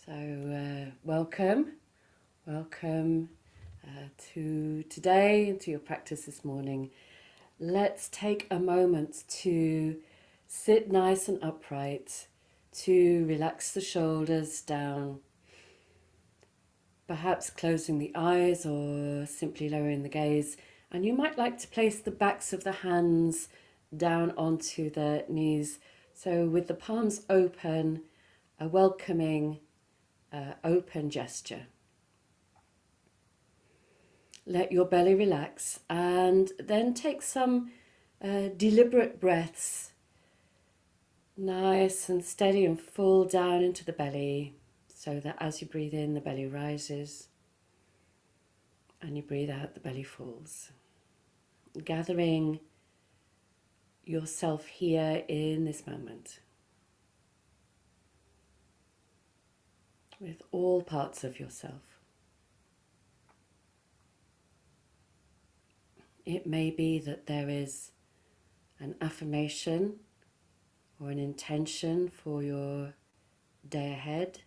So welcome to today and to your practice this morning. Let's take a moment to sit nice and upright, to relax the shoulders down, perhaps closing the eyes or simply lowering the gaze. And you might like to place the backs of the hands down onto the knees. So with the palms open, a welcoming open gesture. Let your belly relax and then take some deliberate breaths, nice and steady and full down into the belly, so that as you breathe in, the belly rises and you breathe out, the belly falls. Gathering yourself here in this moment with all parts of yourself. It may be that there is an affirmation or an intention for your day ahead.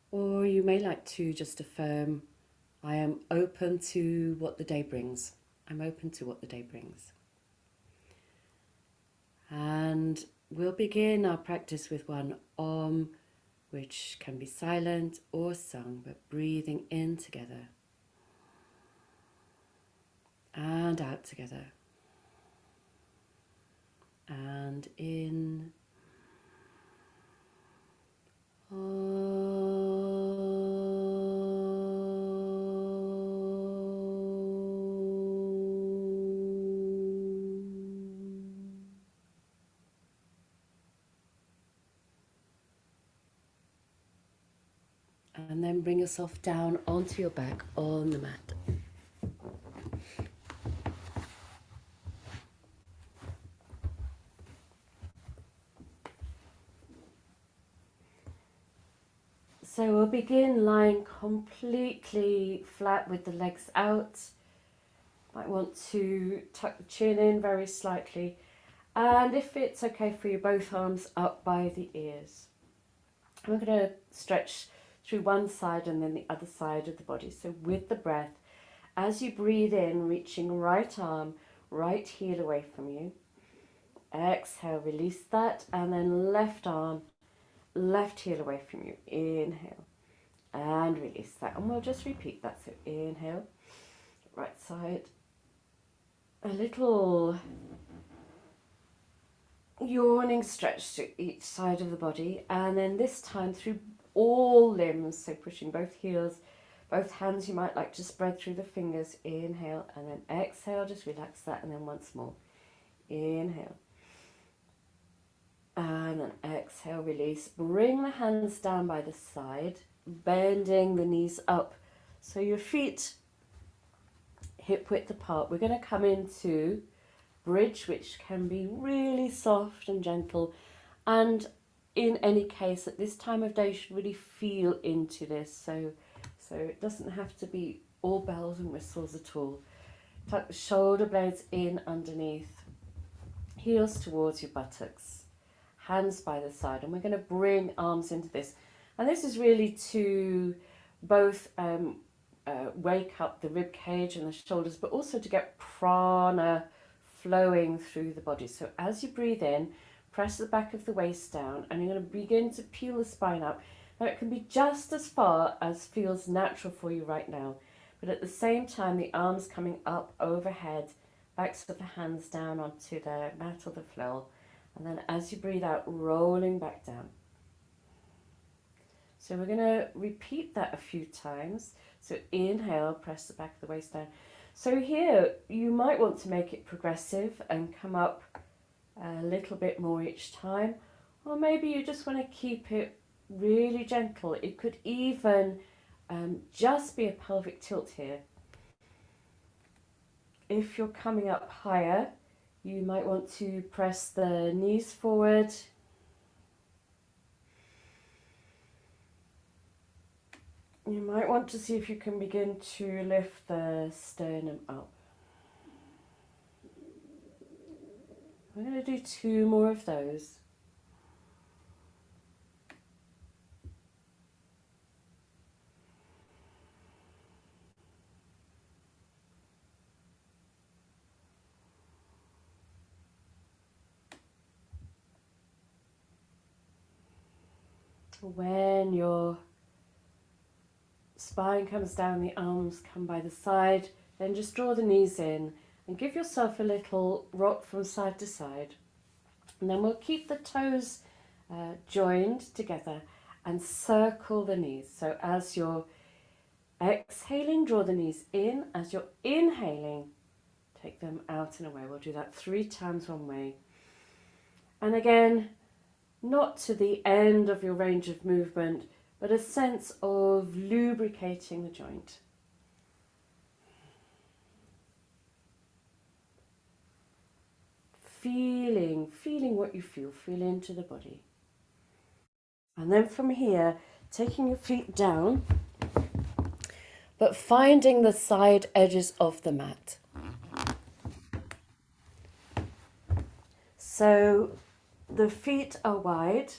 Or you may like to just affirm, I am open to what the day brings. I'm open to what the day brings. And we'll begin our practice with one Om, which can be silent or sung, but breathing in together and out together. And in and then bring yourself down onto your back on the mat. So we'll begin lying completely flat with the legs out. Might want to tuck the chin in very slightly. And if it's okay for you, both arms up by the ears. We're going to stretch through one side and then the other side of the body. So with the breath, as you breathe in, reaching right arm, right heel away from you. Exhale, release that, and then left arm, left heel away from you. Inhale and release that. And we'll just repeat that. So inhale, right side, a little yawning stretch to each side of the body, and then this time through all limbs, so pushing both heels, both hands you might like to spread through the fingers. Inhale and then exhale, just relax that, and then once more. Inhale and then exhale, release. Bring the hands down by the side, bending the knees up so your feet hip width apart. We're going to come into bridge, which can be really soft and gentle, and in any case at this time of day you should really feel into this, so it doesn't have to be all bells and whistles at all. Tuck the shoulder blades in underneath, heels towards your buttocks, hands by the side, and we're going to bring arms into this, and this is really to both wake up the rib cage and the shoulders, but also to get prana flowing through the body. So as you breathe in, press the back of the waist down, and you're going to begin to peel the spine up. Now it can be just as far as feels natural for you right now, but at the same time the arms coming up overhead, backs of the hands down onto the mat or the floor, and then as you breathe out, rolling back down. So we're going to repeat that a few times. So inhale, press the back of the waist down. So here you might want to make it progressive and come up a little bit more each time, or maybe you just want to keep it really gentle. It could even just be a pelvic tilt here. If you're coming up higher, you might want to press the knees forward. You might want to see if you can begin to lift the sternum up. We're going to do 2 more of those. When your spine comes down, the arms come by the side, then just draw the knees in and give yourself a little rock from side to side. And then we'll keep the toes joined together and circle the knees. So as you're exhaling, draw the knees in. As you're inhaling, take them out and away. We'll do that 3 times one way. And again, not to the end of your range of movement, but a sense of lubricating the joint. Feeling what you feel into the body. And then from here, taking your feet down, but finding the side edges of the mat. So the feet are wide.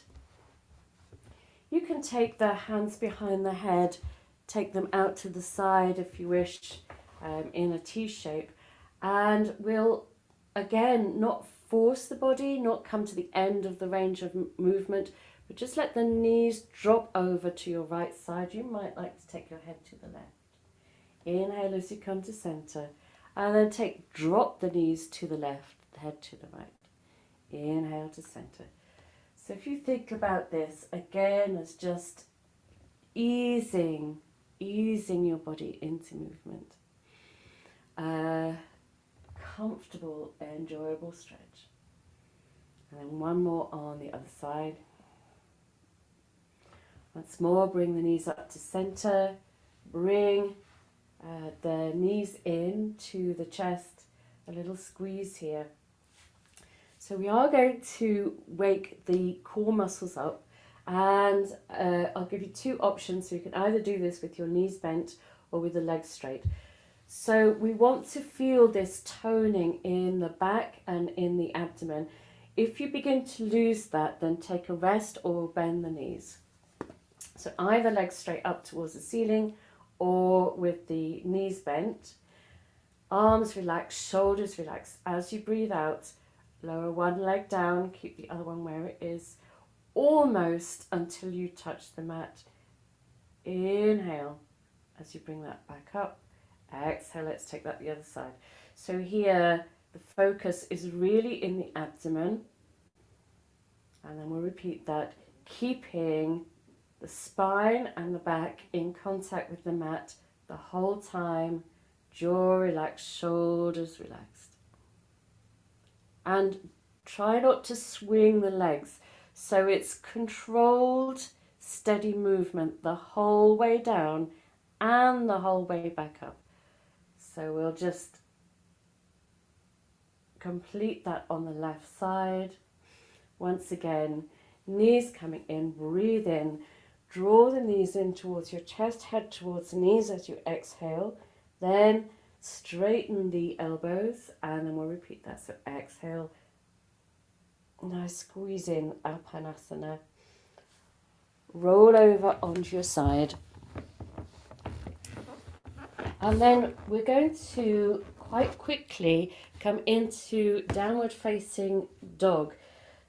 You can take the hands behind the head, take them out to the side if you wish, in a T shape. And we'll, again, not force the body, not come to the end of the range of movement, but just let the knees drop over to your right side. You might like to take your head to the left. Inhale as you come to center, and then drop the knees to the left, the head to the right. Inhale to center. So if you think about this, again, as just easing your body into movement. Comfortable, enjoyable stretch. And then one more on the other side. Once more, bring the knees up to center. Bring the knees in to the chest. A little squeeze here. So we are going to wake the core muscles up, and I'll give you 2 options. So you can either do this with your knees bent or with the legs straight. So we want to feel this toning in the back and in the abdomen. If you begin to lose that, then take a rest or bend the knees. So either legs straight up towards the ceiling or with the knees bent. Arms relaxed, shoulders relaxed. As you breathe out, lower one leg down, keep the other one where it is, almost until you touch the mat. Inhale as you bring that back up. Exhale, let's take that the other side. So here, the focus is really in the abdomen. And then we'll repeat that, keeping the spine and the back in contact with the mat the whole time. Jaw relaxed, shoulders relaxed. And try not to swing the legs. So it's controlled, steady movement the whole way down and the whole way back up. So we'll just complete that on the left side. Once again, knees coming in, breathe in. Draw the knees in towards your chest, head towards the knees as you exhale. Then straighten the elbows, and then we'll repeat that. So exhale. Now squeeze in Apanasana. Roll over onto your side. And then we're going to quite quickly come into downward facing dog.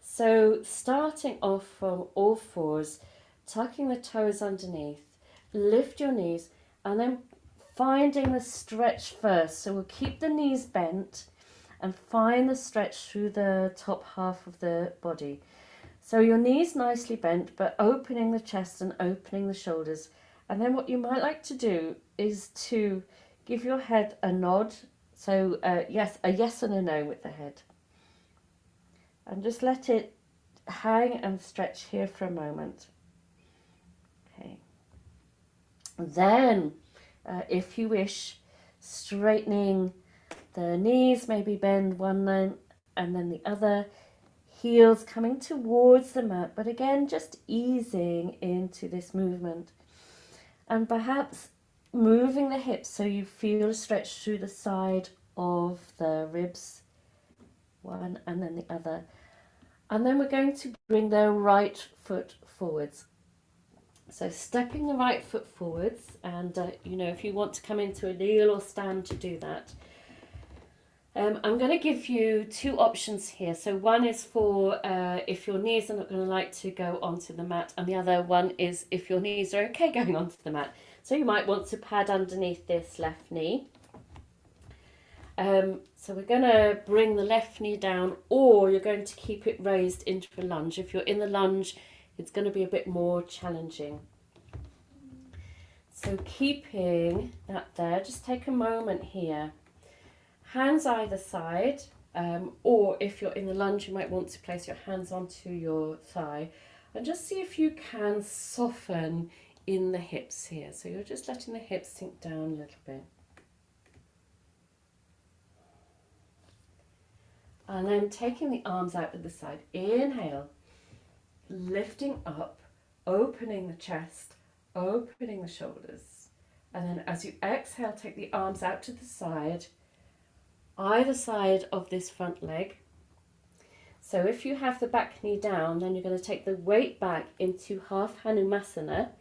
So starting off from all fours, tucking the toes underneath, lift your knees, and then finding the stretch first. So we'll keep the knees bent and find the stretch through the top half of the body. So your knees nicely bent, but opening the chest and opening the shoulders. And then what you might like to do is to give your head a nod. So a yes and a no with the head. And just let it hang and stretch here for a moment. Okay. Then, if you wish, straightening the knees, maybe bend one leg and then the other. Heels coming towards the mat, but again, just easing into this movement. And perhaps moving the hips so you feel a stretch through the side of the ribs. One and then the other. And then we're going to bring the right foot forwards. So stepping the right foot forwards, and if you want to come into a kneel or stand to do that. I'm going to give you two options here. So one is for if your knees are not going to like to go onto the mat, and the other one is if your knees are okay going onto the mat. So you might want to pad underneath this left knee. So we're going to bring the left knee down, or you're going to keep it raised into a lunge. If you're in the lunge, it's going to be a bit more challenging. So keeping that there, just take a moment here. Hands either side, or if you're in the lunge, you might want to place your hands onto your thigh and just see if you can soften in the hips here. So you're just letting the hips sink down a little bit. And then taking the arms out to the side. Inhale, lifting up, opening the chest, opening the shoulders. And then as you exhale, take the arms out to the side, either side of this front leg. So if you have the back knee down, then you're going to take the weight back into half Hanumasana,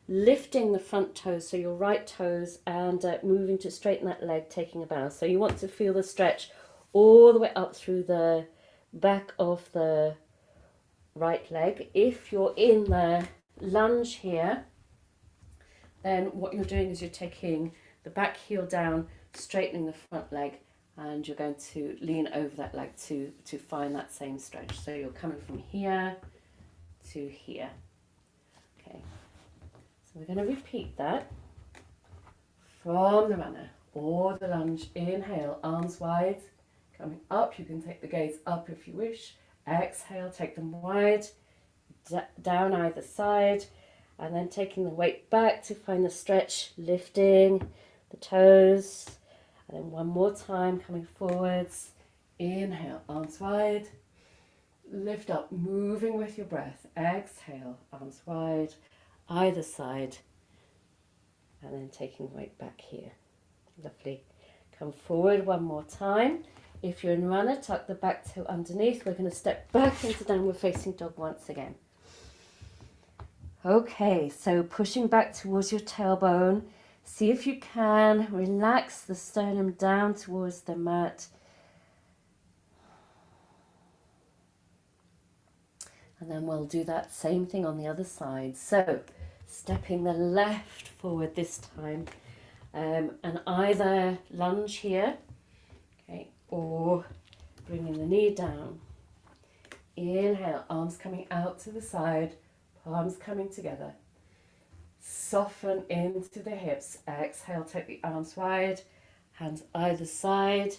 lifting the front toes, so your right toes, and moving to straighten that leg, taking a bow. So you want to feel the stretch all the way up through the back of the right leg. If you're in the lunge here, then what you're doing is you're taking the back heel down, straightening the front leg, and you're going to lean over that leg to find that same stretch. So you're coming from here to here. Okay, so we're going to repeat that from the runner or the lunge. Inhale, arms wide, coming up. You can take the gaze up if you wish. Exhale, take them wide, down either side, and then taking the weight back to find the stretch, lifting the toes. And then one more time, coming forwards. Inhale, arms wide. Lift up, moving with your breath. Exhale, arms wide, either side. And then taking weight back here. Lovely. Come forward one more time. If you're in runner, tuck the back toe underneath. We're going to step back into downward facing dog once again. Okay, so pushing back towards your tailbone. See if you can relax the sternum down towards the mat. And then we'll do that same thing on the other side. So stepping the left forward this time. And either lunge here, okay, or bringing the knee down. Inhale, arms coming out to the side, palms coming together. Soften into the hips. Exhale, take the arms wide, hands either side.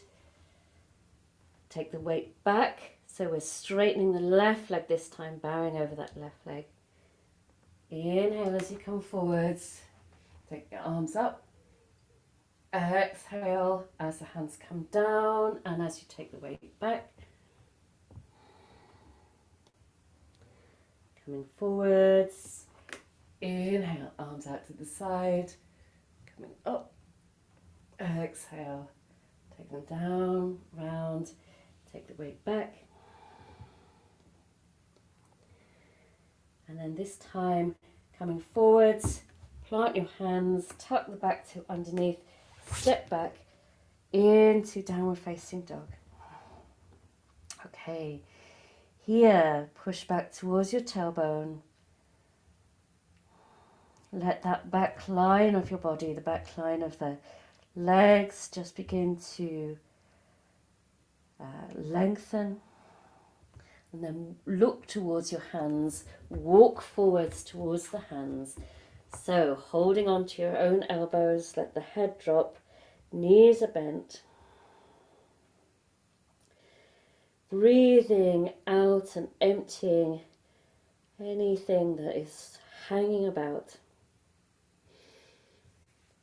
Take the weight back. So we're straightening the left leg this time, bowing over that left leg. Inhale as you come forwards. Take the arms up. Exhale as the hands come down and as you take the weight back. Coming forwards. Inhale, arms out to the side, coming up. Exhale, take them down, round, take the weight back. And then this time, coming forwards, plant your hands, tuck the back toe underneath, step back into downward facing dog. Okay, here, push back towards your tailbone. Let that back line of your body, the back line of the legs, just begin to lengthen. And then look towards your hands, walk forwards towards the hands. So holding on to your own elbows, let the head drop, knees are bent. Breathing out and emptying anything that is hanging about.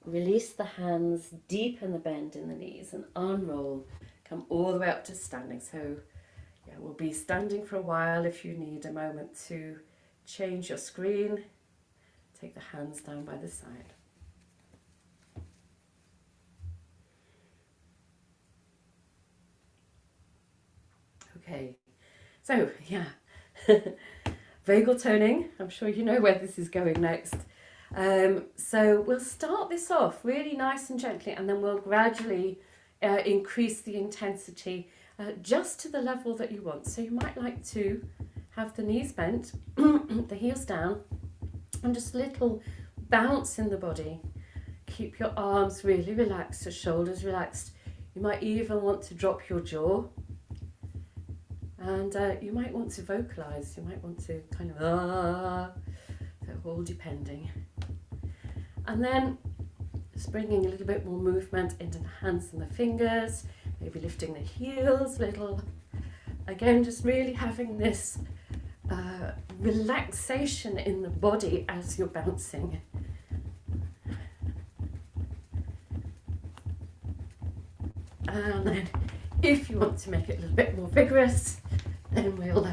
Release the hands, deepen the bend in the knees and unroll. Come all the way up to standing. So yeah, we'll be standing for a while. If you need a moment to change your screen, take the hands down by the side. Okay, so yeah, vagal toning. I'm sure you know where this is going next. So we'll start this off really nice and gently, and then we'll gradually increase the intensity just to the level that you want. So you might like to have the knees bent, the heels down, and just a little bounce in the body. Keep your arms really relaxed, your shoulders relaxed. You might even want to drop your jaw. And you might want to vocalize, you might want to kind of, so all depending. And then just bringing a little bit more movement into the hands and the fingers, maybe lifting the heels a little. Again, just really having this relaxation in the body as you're bouncing. And then if you want to make it a little bit more vigorous, then we'll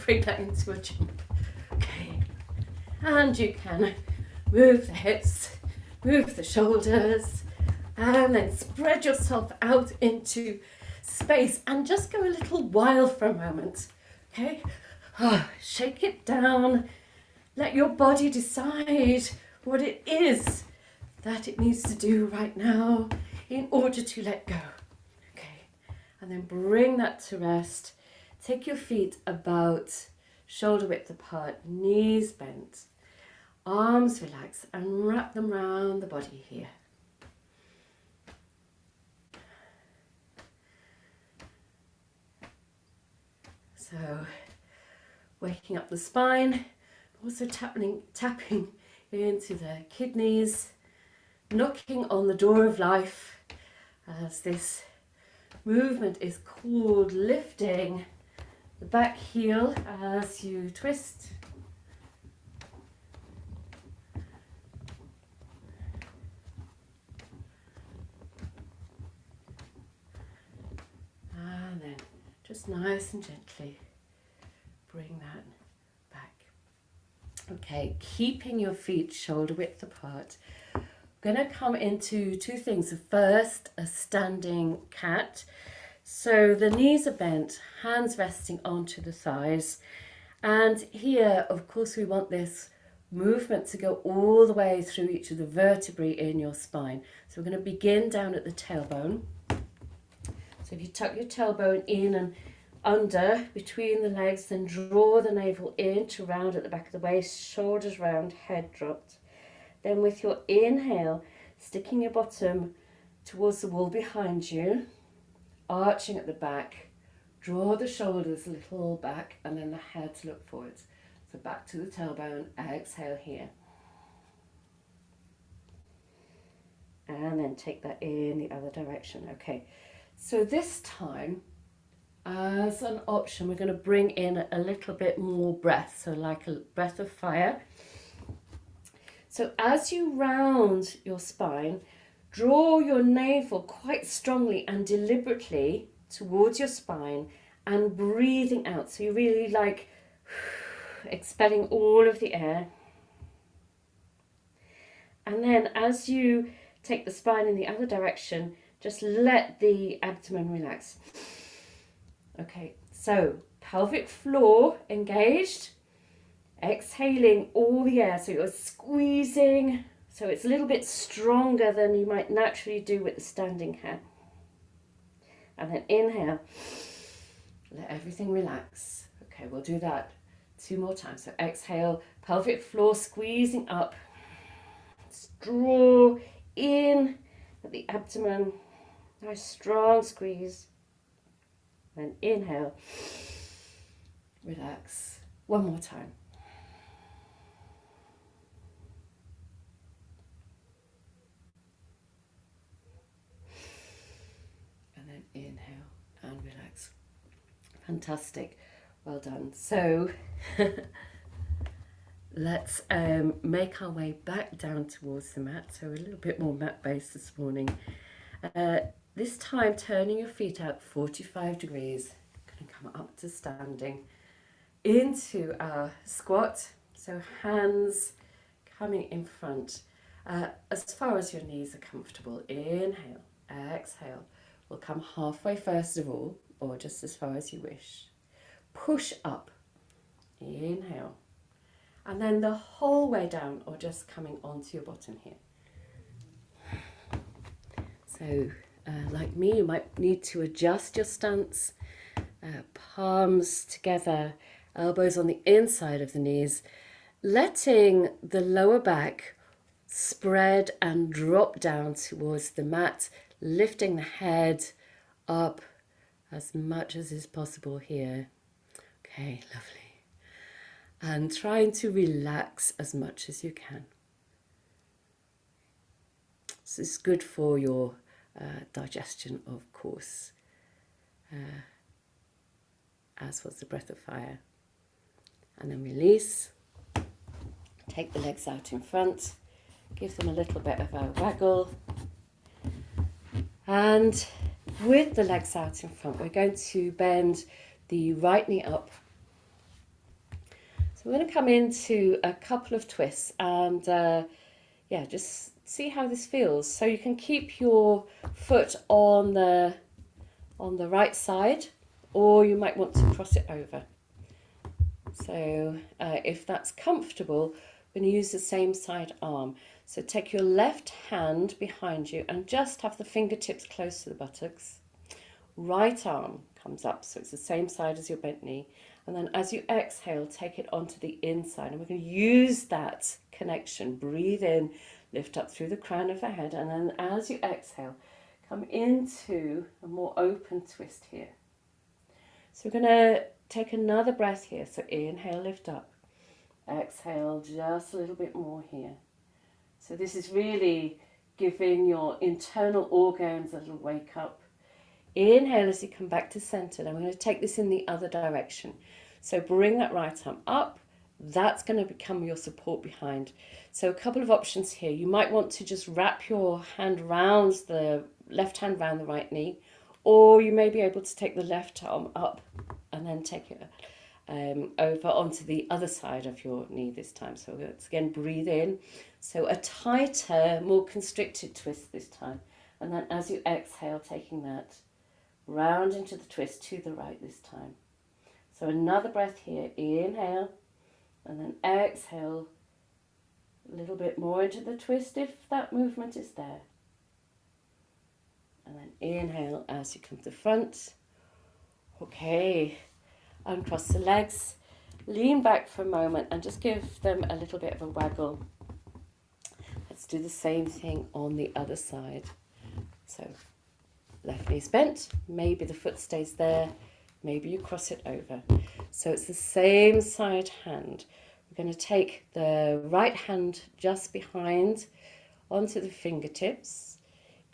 bring that into a jump. Okay, and you can move the hips, move the shoulders, and then spread yourself out into space and just go a little wild for a moment. Okay, shake it down, let your body decide what it is that it needs to do right now in order to let go. Okay, and then bring that to rest. Take your feet about shoulder width apart, knees bent, arms relaxed, and wrap them around the body here. So, waking up the spine, also tapping into the kidneys, knocking on the door of life, as this movement is called lifting the back heel as you twist. And then just nice and gently bring that back. Okay, keeping your feet shoulder width apart. We're going to come into two things. First, a standing cat. So the knees are bent, hands resting onto the thighs. And here, of course, we want this movement to go all the way through each of the vertebrae in your spine. So we're going to begin down at the tailbone. So if you tuck your tailbone in and under between the legs, then draw the navel in to round at the back of the waist, shoulders round, head dropped. Then with your inhale, sticking your bottom towards the wall behind you, arching at the back, draw the shoulders a little back and then the head to look forwards. So back to the tailbone, exhale here. And then take that in the other direction. Okay, so this time, as an option, we're going to bring in a little bit more breath, so like a breath of fire. So as you round your spine, draw your navel quite strongly and deliberately towards your spine and breathing out. So you're really like expelling all of the air. And then as you take the spine in the other direction, just let the abdomen relax. Okay, so pelvic floor engaged. Exhaling all the air, so you're squeezing, so it's a little bit stronger than you might naturally do with the standing cat. And then inhale, let everything relax. Okay, we'll do that 2 more times. So exhale, pelvic floor squeezing up. Draw in at the abdomen, nice strong squeeze. Then inhale, relax. 1 more time. Inhale and relax. Fantastic. Well done. So let's make our way back down towards the mat. So a little bit more mat based this morning. This time turning your feet out 45 degrees. Going to come up to standing into our squat. So hands coming in front as far as your knees are comfortable. Inhale, exhale. We'll come halfway first of all, or just as far as you wish. Push up, inhale, and then the whole way down, or just coming onto your bottom here. So Like me, you might need to adjust your stance. Palms together, elbows on the inside of the knees, letting the lower back spread and drop down towards the mat, lifting the head up as much as is possible here. Okay, lovely. And trying to relax as much as you can. This is good for your digestion, of course, as was the breath of fire. And then release. Take the legs out in front. Give them a little bit of a waggle. And with the legs out in front, we're going to bend the right knee up. So we're going to come into a couple of twists and just see how this feels. So you can keep your foot on the right side, or you might want to cross it over. So if that's comfortable, we're going to use the same side arm. So take your left hand behind you and just have the fingertips close to the buttocks. Right arm comes up, so it's the same side as your bent knee. And then as you exhale, take it onto the inside. And we're going to use that connection. Breathe in, lift up through the crown of the head. And then as you exhale, come into a more open twist here. So we're going to take another breath here. So inhale, lift up. Exhale, just a little bit more here. So this is really giving your internal organs a little wake up. Inhale as you come back to center. And we're going to take this in the other direction. So bring that right arm up. That's going to become your support behind. So a couple of options here. You might want to just wrap your hand round the left hand round the right knee, or you may be able to take the left arm up and then take it over onto the other side of your knee this time. So let's again breathe in. So a tighter, more constricted twist this time. And then as you exhale, taking that round into the twist to the right this time. So another breath here. Inhale and then exhale a little bit more into the twist if that movement is there. And then inhale as you come to the front. Okay. Uncross the legs, lean back for a moment and just give them a little bit of a waggle. Let's do the same thing on the other side. So left knee's bent, maybe the foot stays there, maybe you cross it over. So it's the same side hand. We're going to take the right hand just behind onto the fingertips.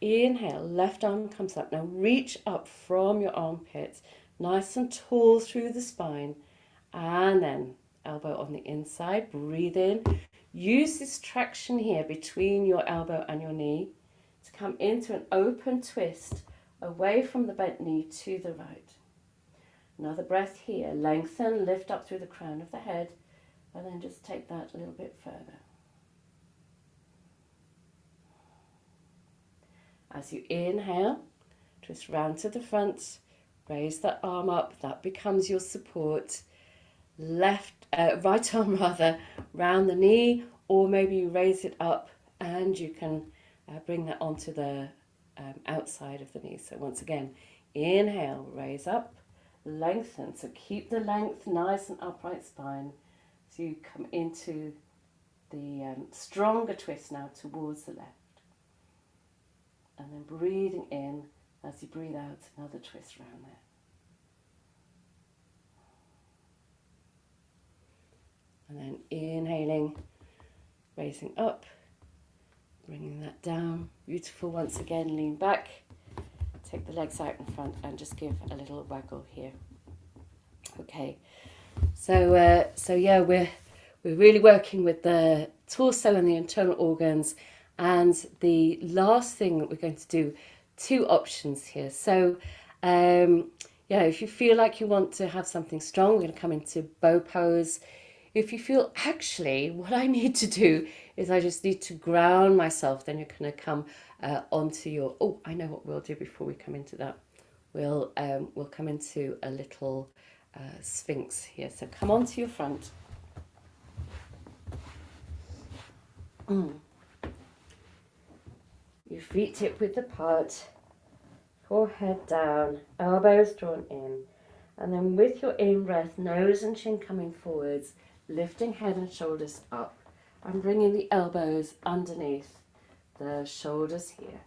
Inhale, left arm comes up. Now reach up from your armpit. Nice and tall through the spine, and then elbow on the inside, breathe in. Use this traction here between your elbow and your knee to come into an open twist away from the bent knee to the right. Another breath here, lengthen, lift up through the crown of the head, and then just take that a little bit further. As you inhale, twist round to the front. Raise that arm up, that becomes your support. Right arm rather, round the knee, or maybe you raise it up and you can bring that onto the outside of the knee. So once again, inhale, raise up, lengthen. So keep the length, nice and upright spine. So you come into the stronger twist now towards the left. And then breathing in. As you breathe out, another twist around there. And then inhaling, raising up, bringing that down. Beautiful. Once again, lean back, take the legs out in front and just give a little waggle here. Okay. So yeah, we're really working with the torso and the internal organs. And the last thing that we're going to do, two options here. So if you feel like you want to have something strong, we're going to come into bow pose. If you feel actually what I need to do is I just need to ground myself, then you're going to come onto your, I know what we'll do before we come into that. We'll come into a little sphinx here. So come onto your front. Your feet hip width apart. Forehead down, elbows drawn in. And then with your in-breath, nose and chin coming forwards, lifting head and shoulders up. I'm bringing the elbows underneath the shoulders here.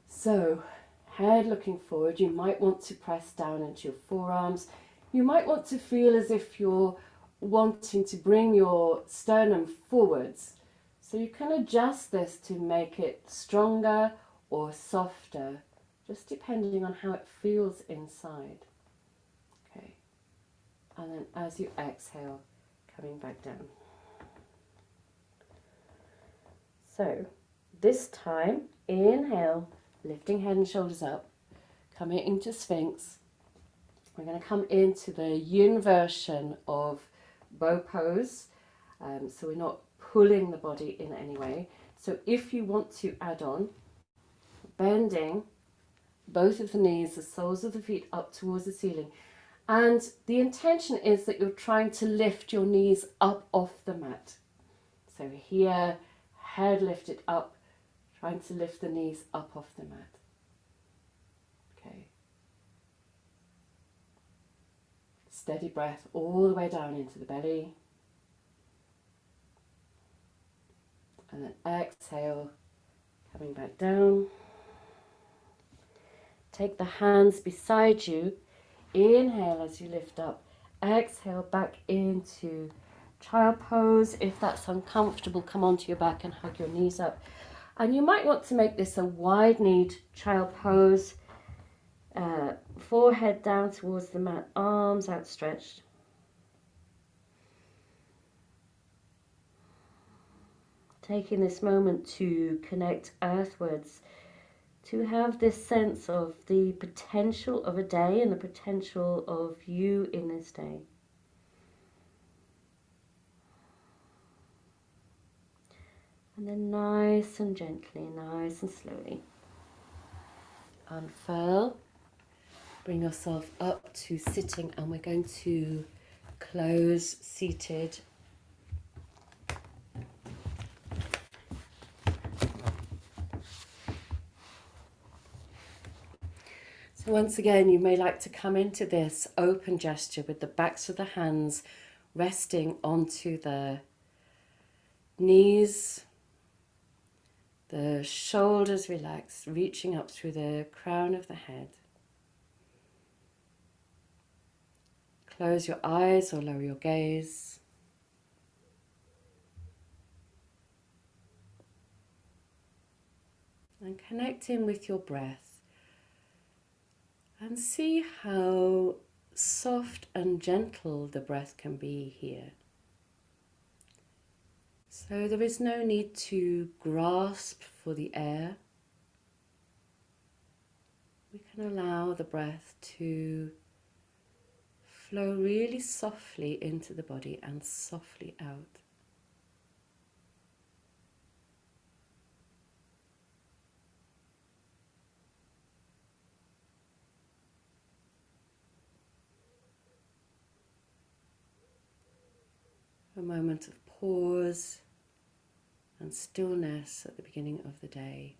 So, head looking forward. You might want to press down into your forearms. You might want to feel as if you're wanting to bring your sternum forwards. So you can adjust this to make it stronger or softer, just depending on how it feels inside. Okay. And then as you exhale, coming back down. So this time, inhale, lifting head and shoulders up, coming into Sphinx. We're going to come into the yin version of bow pose. So we're not pulling the body in any way. So if you want to add on, bending both of the knees, the soles of the feet up towards the ceiling. And the intention is that you're trying to lift your knees up off the mat. So here, head lifted up, trying to lift the knees up off the mat. Okay. Steady breath all the way down into the belly. And then exhale, coming back down. Take the hands beside you. Inhale as you lift up. Exhale back into child pose. If that's uncomfortable, come onto your back and hug your knees up. And you might want to make this a wide-kneed child pose. Forehead down towards the mat, arms outstretched. Taking this moment to connect earthwards, to have this sense of the potential of a day and the potential of you in this day. And then nice and gently, nice and slowly, unfurl. Bring yourself up to sitting, and we're going to close seated. So once again, you may like to come into this open gesture with the backs of the hands resting onto the knees, the shoulders relaxed, reaching up through the crown of the head. Close your eyes or lower your gaze. And connect in with your breath. And see how soft and gentle the breath can be here. So there is no need to grasp for the air. We can allow the breath to flow really softly into the body and softly out. A moment of pause and stillness at the beginning of the day.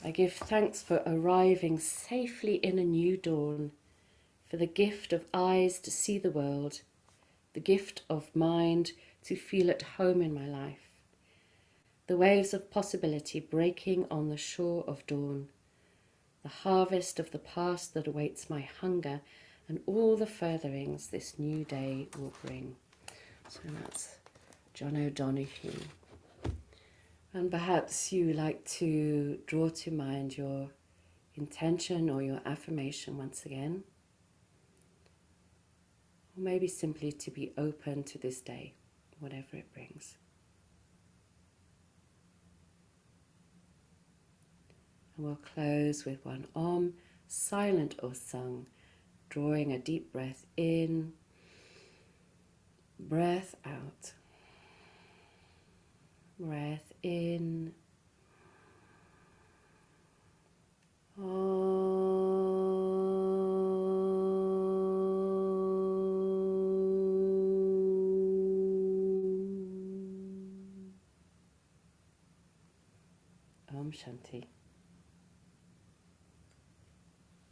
I give thanks for arriving safely in a new dawn, for the gift of eyes to see the world, the gift of mind to feel at home in my life, the waves of possibility breaking on the shore of dawn, the harvest of the past that awaits my hunger, and all the furtherings this new day will bring. So that's John O'Donohue. And perhaps you like to draw to mind your intention or your affirmation once again. Or maybe simply to be open to this day, whatever it brings. And we'll close with one Om, silent or sung, drawing a deep breath in, breath out. Breath in. Om. Om Shanti.